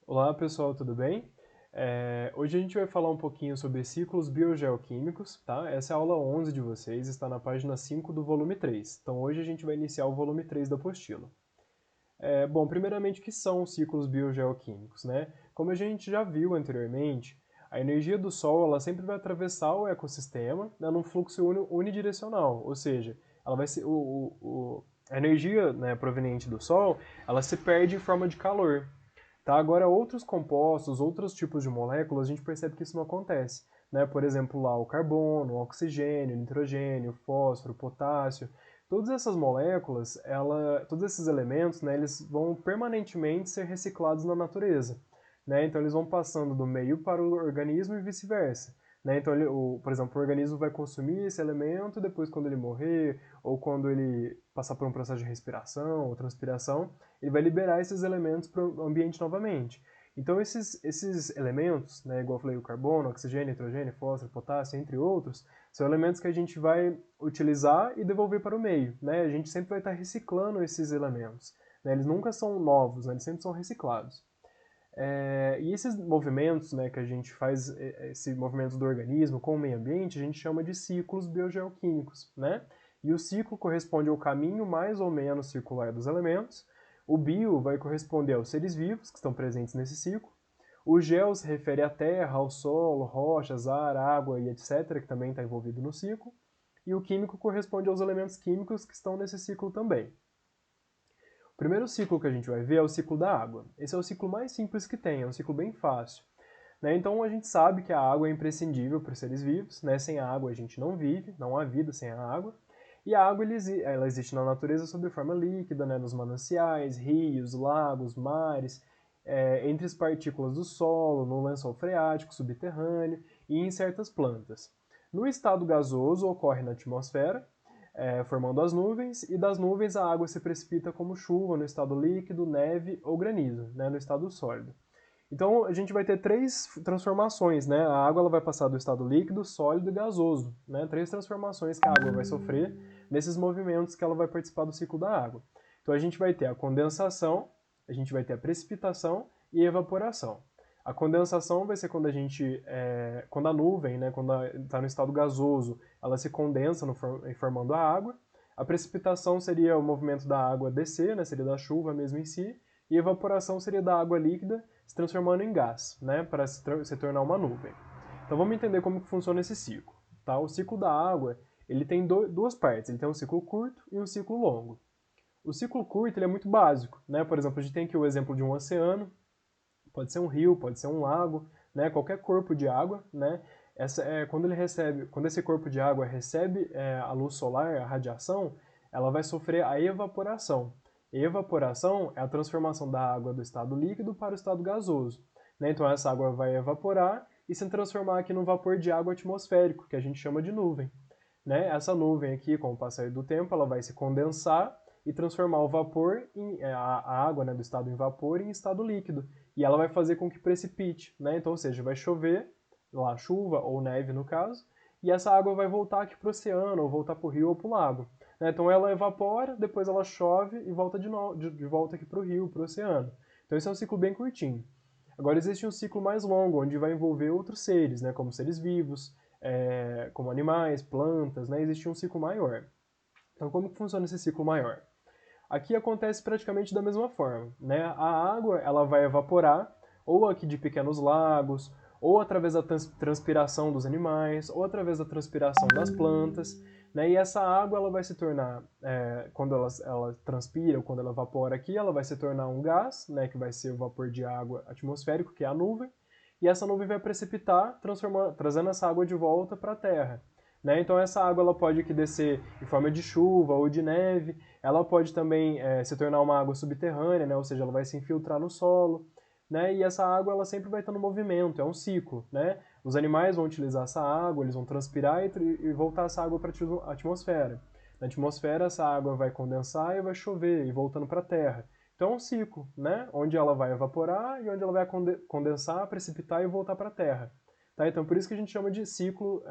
Olá pessoal, tudo bem? Hoje a gente vai falar um pouquinho sobre ciclos biogeoquímicos, tá? Essa é a aula 11 de vocês, está na página 5 do volume 3. Então hoje a gente vai iniciar o volume 3 da apostila. Bom, primeiramente, o que são os ciclos biogeoquímicos, né? Como a gente já viu anteriormente, a energia do Sol ela sempre vai atravessar o ecossistema, né, num fluxo unidirecional, ou seja, ela vai ser, a energia, né, proveniente do Sol, ela se perde em forma de calor. Tá? Agora, outros compostos, outros tipos de moléculas, a gente percebe que isso não acontece. Né? Por exemplo, lá o carbono, o oxigênio, o nitrogênio, o fósforo, o potássio. Todas essas moléculas, todos esses elementos, né, eles vão permanentemente ser reciclados na natureza. Né? Então, eles vão passando do meio para o organismo e vice-versa. Né? Então, por exemplo, o organismo vai consumir esse elemento, depois quando ele morrer, ou quando ele passar por um processo de respiração ou transpiração, ele vai liberar esses elementos para o ambiente novamente. Então esses elementos, né, igual eu falei, o carbono, oxigênio, nitrogênio, fósforo, potássio, entre outros, são elementos que a gente vai utilizar e devolver para o meio. Né? A gente sempre vai estar reciclando esses elementos. Né? Eles nunca são novos, né? Eles sempre são reciclados. E esses movimentos, né, que a gente faz, esse movimento do organismo com o meio ambiente, a gente chama de ciclos biogeoquímicos, né? E o ciclo corresponde ao caminho mais ou menos circular dos elementos. O bio vai corresponder aos seres vivos que estão presentes nesse ciclo. O geo se refere à terra, ao solo, rochas, ar, água e etc., que também está envolvido no ciclo. E o químico corresponde aos elementos químicos que estão nesse ciclo também. O primeiro ciclo que a gente vai ver é o ciclo da água. Esse é o ciclo mais simples que tem, é um ciclo bem fácil. Né? Então a gente sabe que a água é imprescindível para os seres vivos, né? Sem a água a gente não vive, não há vida sem a água. E a água ela existe na natureza sob forma líquida, né? Nos mananciais, rios, lagos, mares, entre as partículas do solo, no lençol freático, subterrâneo e em certas plantas. No estado gasoso ocorre na atmosfera, formando as nuvens, e das nuvens a água se precipita como chuva no estado líquido, neve ou granizo, né, no estado sólido. Então a gente vai ter três transformações, né? A água ela vai passar do estado líquido, sólido e gasoso, né? Três transformações que a água vai sofrer nesses movimentos que ela vai participar do ciclo da água. Então a gente vai ter a condensação, a gente vai ter a precipitação e a evaporação. A condensação vai ser quando quando a nuvem, né, quando está no estado gasoso, ela se condensa formando a água. A precipitação seria o movimento da água descer, né, seria da chuva mesmo em si, e a evaporação seria da água líquida se transformando em gás, né, para se tornar uma nuvem. Então vamos entender como que funciona esse ciclo. Tá? O ciclo da água ele tem duas partes, ele tem um ciclo curto e um ciclo longo. O ciclo curto ele é muito básico, né? Por exemplo, a gente tem aqui o exemplo de um oceano, pode ser um rio, pode ser um lago, né? Qualquer corpo de água, né? Quando esse corpo de água recebe a luz solar, a radiação, ela vai sofrer a evaporação. Evaporação é a transformação da água do estado líquido para o estado gasoso. Né? Então essa água vai evaporar e se transformar aqui num vapor de água atmosférico, que a gente chama de nuvem. Né? Essa nuvem aqui, com o passar do tempo, ela vai se condensar e transformar o vapor a água, né, do estado em vapor em estado líquido. E ela vai fazer com que precipite, né? Então, ou seja, vai chover, lá chuva ou neve no caso, e essa água vai voltar aqui para o oceano, ou voltar para o rio ou para o lago. Né? Então ela evapora, depois ela chove e volta de volta aqui para o rio, para o oceano. Então esse é um ciclo bem curtinho. Agora existe um ciclo mais longo, onde vai envolver outros seres, né, como seres vivos, como animais, plantas, né, existe um ciclo maior. Então como que funciona esse ciclo maior? Aqui acontece praticamente da mesma forma, né? A água ela vai evaporar, ou aqui de pequenos lagos, ou através da transpiração dos animais, ou através da transpiração das plantas, né? E essa água ela vai se tornar, quando ela transpira, ou quando ela evapora aqui, ela vai se tornar um gás, né? Que vai ser o vapor de água atmosférico, que é a nuvem, e essa nuvem vai precipitar, trazendo essa água de volta para a Terra. Né? Então essa água ela pode aqui descer em forma de chuva ou de neve, ela pode também se tornar uma água subterrânea, né? Ou seja, ela vai se infiltrar no solo, né? E essa água ela sempre vai estar no movimento, é um ciclo, né? Os animais vão utilizar essa água, eles vão transpirar e voltar essa água para a atmosfera. Na atmosfera essa água vai condensar e vai chover e voltando para a Terra. Então é um ciclo, né? Onde ela vai evaporar e onde ela vai condensar, precipitar e voltar para a Terra. Tá? Então por isso que a gente chama de ciclo,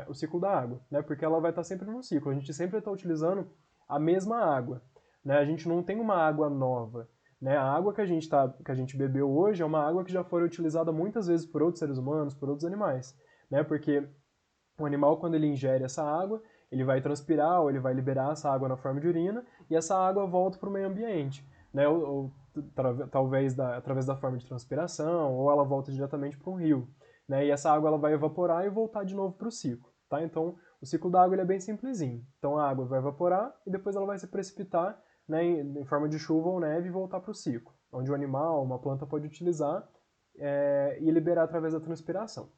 o ciclo da água, né? Porque ela vai estar sempre num ciclo. A gente sempre está utilizando a mesma água. Né? A gente não tem uma água nova. Né? A água que a gente bebeu hoje é uma água que já foi utilizada muitas vezes por outros seres humanos, por outros animais. Né? Porque o animal, quando ele ingere essa água, ele vai transpirar ou ele vai liberar essa água na forma de urina e essa água volta para o meio ambiente. Né? Ou talvez através da forma de transpiração, ou ela volta diretamente para um rio. Né? E essa água ela vai evaporar e voltar de novo para o ciclo. Tá? Então, o ciclo da água ele é bem simplesinho. Então, a água vai evaporar e depois ela vai se precipitar, né, em forma de chuva ou neve e voltar para o ciclo, onde o animal, uma planta pode utilizar e liberar através da transpiração.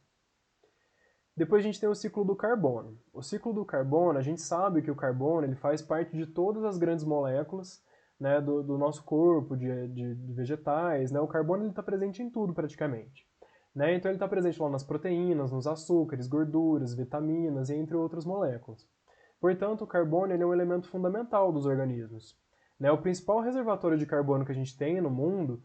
Depois a gente tem o ciclo do carbono. O ciclo do carbono, a gente sabe que o carbono ele faz parte de todas as grandes moléculas, né, do nosso corpo, de vegetais. Né? O carbono está presente em tudo praticamente. Né? Então ele está presente lá nas proteínas, nos açúcares, gorduras, vitaminas e entre outras moléculas. Portanto, o carbono ele é um elemento fundamental dos organismos. Né? O principal reservatório de carbono que a gente tem no mundo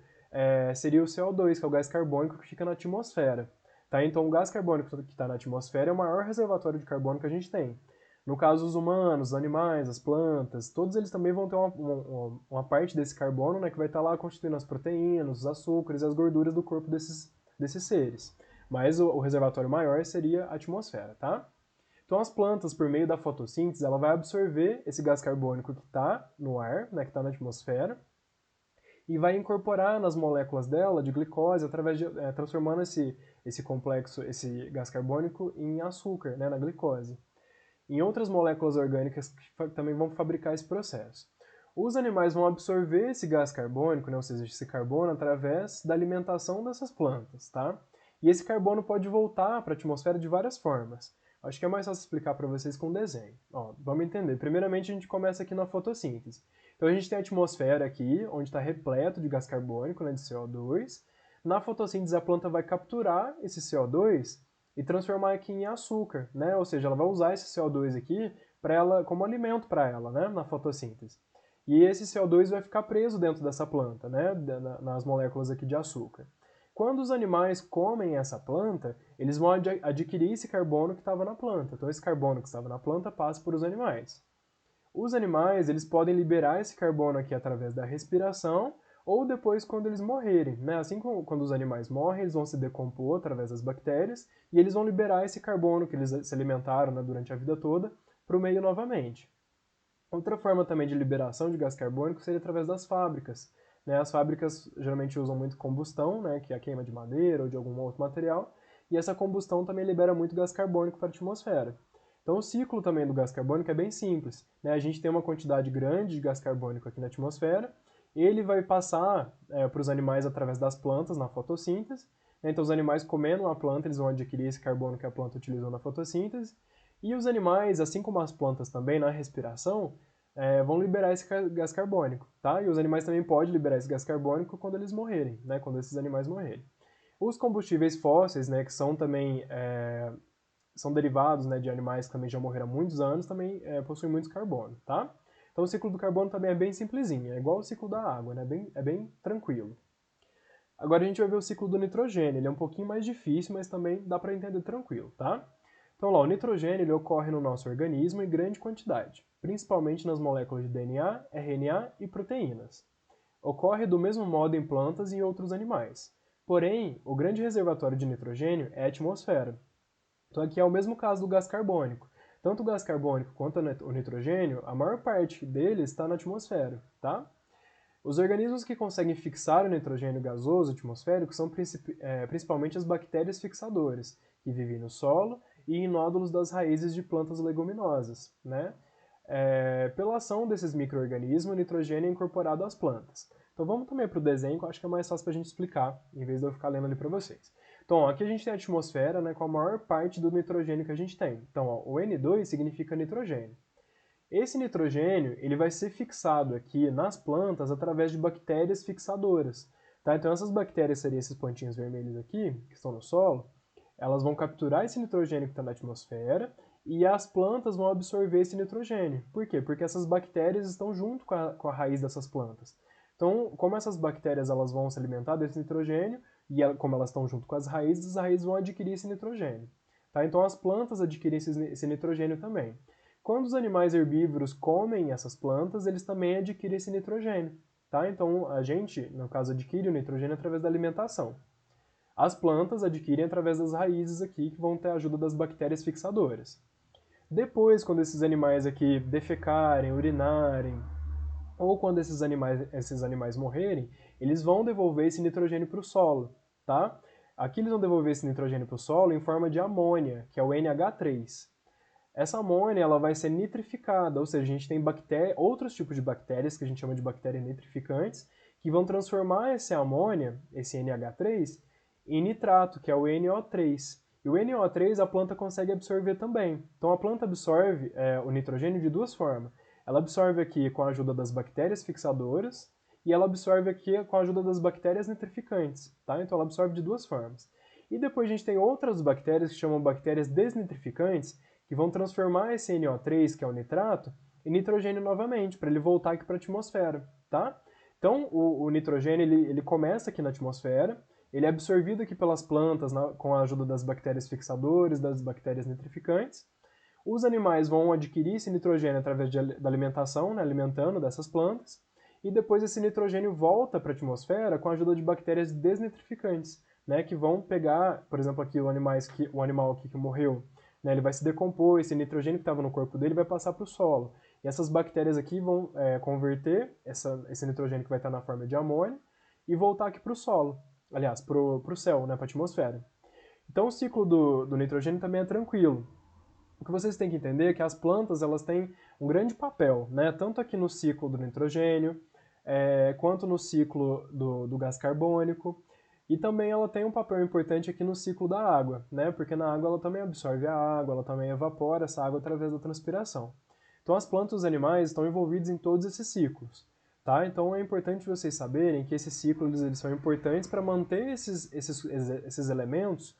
seria o CO2, que é o gás carbônico que fica na atmosfera. Tá? Então, o gás carbônico que está na atmosfera é o maior reservatório de carbono que a gente tem. No caso, os humanos, os animais, as plantas, todos eles também vão ter uma parte desse carbono, né, que vai estar lá constituindo as proteínas, os açúcares e as gorduras do corpo desses seres. Mas o reservatório maior seria a atmosfera, tá? Então, as plantas, por meio da fotossíntese, ela vai absorver esse gás carbônico que está no ar, né, que está na atmosfera, e vai incorporar nas moléculas dela de glicose, através de, transformando esse complexo, esse gás carbônico, em açúcar, né, na glicose. Em outras moléculas orgânicas que também vão fabricar esse processo. Os animais vão absorver esse gás carbônico, né, ou seja, esse carbono, através da alimentação dessas plantas, tá? E esse carbono pode voltar para a atmosfera de várias formas. Acho que é mais fácil explicar para vocês com um desenho. Ó, vamos entender. Primeiramente, a gente começa aqui na fotossíntese. Então, a gente tem a atmosfera aqui, onde está repleto de gás carbônico, né, de CO2. Na fotossíntese, a planta vai capturar esse CO2 e transformar aqui em açúcar, né? Ou seja, ela vai usar esse CO2 aqui para ela como alimento para ela, né, na fotossíntese. E esse CO2 vai ficar preso dentro dessa planta, né, nas moléculas aqui de açúcar. Quando os animais comem essa planta, eles vão adquirir esse carbono que estava na planta. Então esse carbono que estava na planta passa para os animais. Os animais, eles podem liberar esse carbono aqui através da respiração ou depois quando eles morrerem, né? Assim como quando os animais morrem, eles vão se decompor através das bactérias e eles vão liberar esse carbono que eles se alimentaram, né, durante a vida toda para o meio novamente. Outra forma também de liberação de gás carbônico seria através das fábricas. Né? As fábricas geralmente usam muito combustão, né, que é a queima de madeira ou de algum outro material, e essa combustão também libera muito gás carbônico para a atmosfera. Então o ciclo também do gás carbônico é bem simples. Né? A gente tem uma quantidade grande de gás carbônico aqui na atmosfera, ele vai passar para os animais através das plantas na fotossíntese. Né? Então os animais comendo a planta, eles vão adquirir esse carbono que a planta utilizou na fotossíntese, e os animais, assim como as plantas também, na respiração, vão liberar esse gás carbônico, tá? E os animais também podem liberar esse gás carbônico quando eles morrerem, né? Quando esses animais morrerem. Os combustíveis fósseis, né, que são também são derivados, né, de animais que também já morreram há muitos anos, também possuem muito carbono, tá? Então o ciclo do carbono também é bem simplesinho, é igual o ciclo da água, né? É bem tranquilo. Agora a gente vai ver o ciclo do nitrogênio, ele é um pouquinho mais difícil, mas também dá para entender tranquilo, tá? Então lá, o nitrogênio ele ocorre no nosso organismo em grande quantidade, principalmente nas moléculas de DNA, RNA e proteínas. Ocorre do mesmo modo em plantas e em outros animais. Porém, o grande reservatório de nitrogênio é a atmosfera. Então aqui é o mesmo caso do gás carbônico. Tanto o gás carbônico quanto o nitrogênio, a maior parte deles está na atmosfera, tá? Os organismos que conseguem fixar o nitrogênio gasoso atmosférico são principalmente as bactérias fixadoras, que vivem no solo e em nódulos das raízes de plantas leguminosas. Né? Pela ação desses micro-organismos, o nitrogênio é incorporado às plantas. Então vamos também para o desenho, que eu acho que é mais fácil para a gente explicar, em vez de eu ficar lendo ali para vocês. Então, ó, aqui a gente tem a atmosfera, né, com a maior parte do nitrogênio que a gente tem. Então, ó, o N2 significa nitrogênio. Esse nitrogênio ele vai ser fixado aqui nas plantas através de bactérias fixadoras. Tá? Então essas bactérias seriam esses pontinhos vermelhos aqui, que estão no solo, elas vão capturar esse nitrogênio que está na atmosfera e as plantas vão absorver esse nitrogênio. Por quê? Porque essas bactérias estão junto com a raiz dessas plantas. Então, como essas bactérias elas vão se alimentar desse nitrogênio, e como elas estão junto com as raízes vão adquirir esse nitrogênio. Tá? Então as plantas adquirem esse nitrogênio também. Quando os animais herbívoros comem essas plantas, eles também adquirem esse nitrogênio. tá? Então, a gente, no caso, adquire o nitrogênio através da alimentação. As plantas adquirem através das raízes aqui, que vão ter a ajuda das bactérias fixadoras. Depois, quando esses animais aqui defecarem, urinarem, ou quando esses animais morrerem, eles vão devolver esse nitrogênio para o solo, tá? Aqui eles vão devolver esse nitrogênio para o solo em forma de amônia, que é o NH3. Essa amônia ela vai ser nitrificada, ou seja, a gente tem outros tipos de bactérias, que a gente chama de bactérias nitrificantes, que vão transformar esse amônia, esse NH3, em nitrato, que é o NO3. E o NO3 a planta consegue absorver também. Então a planta absorve o nitrogênio de duas formas. Ela absorve aqui com a ajuda das bactérias fixadoras e ela absorve aqui com a ajuda das bactérias nitrificantes, tá? Então ela absorve de duas formas. E depois a gente tem outras bactérias que chamam bactérias desnitrificantes, que vão transformar esse NO3, que é o nitrato, em nitrogênio novamente, para ele voltar aqui para a atmosfera, tá? Então o nitrogênio ele começa aqui na atmosfera, ele é absorvido aqui pelas plantas com a ajuda das bactérias fixadoras, das bactérias nitrificantes. Os animais vão adquirir esse nitrogênio através da alimentação, né, alimentando dessas plantas, e depois esse nitrogênio volta para a atmosfera com a ajuda de bactérias desnitrificantes, né, que vão pegar, por exemplo, aqui o animal aqui que morreu, né, ele vai se decompor, esse nitrogênio que estava no corpo dele vai passar para o solo. E essas bactérias aqui vão converter esse nitrogênio que vai estar na forma de amônia e voltar aqui para o solo, aliás, para o céu, né, para a atmosfera. Então o ciclo do nitrogênio também é tranquilo. O que vocês têm que entender é que as plantas elas têm um grande papel, né, tanto aqui no ciclo do nitrogênio, quanto no ciclo do gás carbônico, e também ela tem um papel importante aqui no ciclo da água, né, porque na água ela também absorve a água, ela também evapora essa água através da transpiração. Então as plantas e os animais estão envolvidos em todos esses ciclos. Tá? Então é importante vocês saberem que esses ciclos eles são importantes para manter esses elementos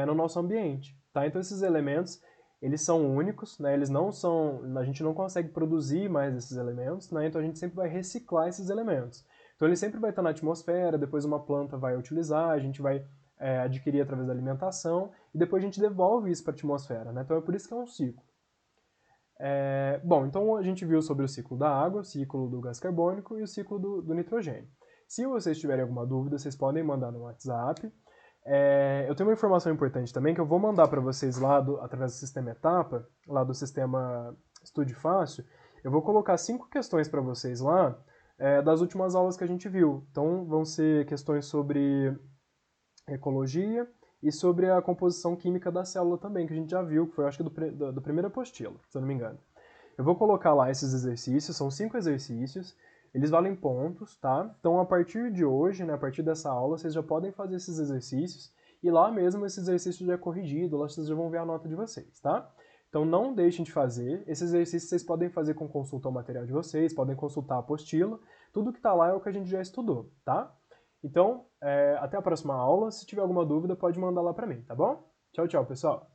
no nosso ambiente. Tá? Então esses elementos eles são únicos, né? Eles não são, a gente não consegue produzir mais esses elementos, né? Então a gente sempre vai reciclar esses elementos. Então ele sempre vai estar na atmosfera, depois uma planta vai utilizar, a gente vai adquirir através da alimentação e depois a gente devolve isso para a atmosfera, né? Então é por isso que é um ciclo. Bom, então a gente viu sobre o ciclo da água, o ciclo do gás carbônico e o ciclo do nitrogênio. Se vocês tiverem alguma dúvida, vocês podem mandar no WhatsApp. Eu tenho uma informação importante também que eu vou mandar para vocês lá através do sistema Etapa, lá do sistema Estude Fácil. Eu vou colocar 5 questões para vocês lá das últimas aulas que a gente viu. Então vão ser questões sobre ecologia e sobre a composição química da célula também, que a gente já viu, que foi acho que do primeiro apostilo, se eu não me engano. Eu vou colocar lá esses exercícios, são 5 exercícios, eles valem pontos, tá? Então, a partir de hoje, né, a partir dessa aula, vocês já podem fazer esses exercícios e lá mesmo esse exercício já é corrigido, lá vocês já vão ver a nota de vocês, tá? Então, não deixem de fazer. Esses exercícios vocês podem fazer com consulta ao material de vocês, podem consultar a apostila. Tudo que tá lá é o que a gente já estudou, tá? Então, até a próxima aula. Se tiver alguma dúvida, pode mandar lá pra mim, tá bom? Tchau, tchau, pessoal!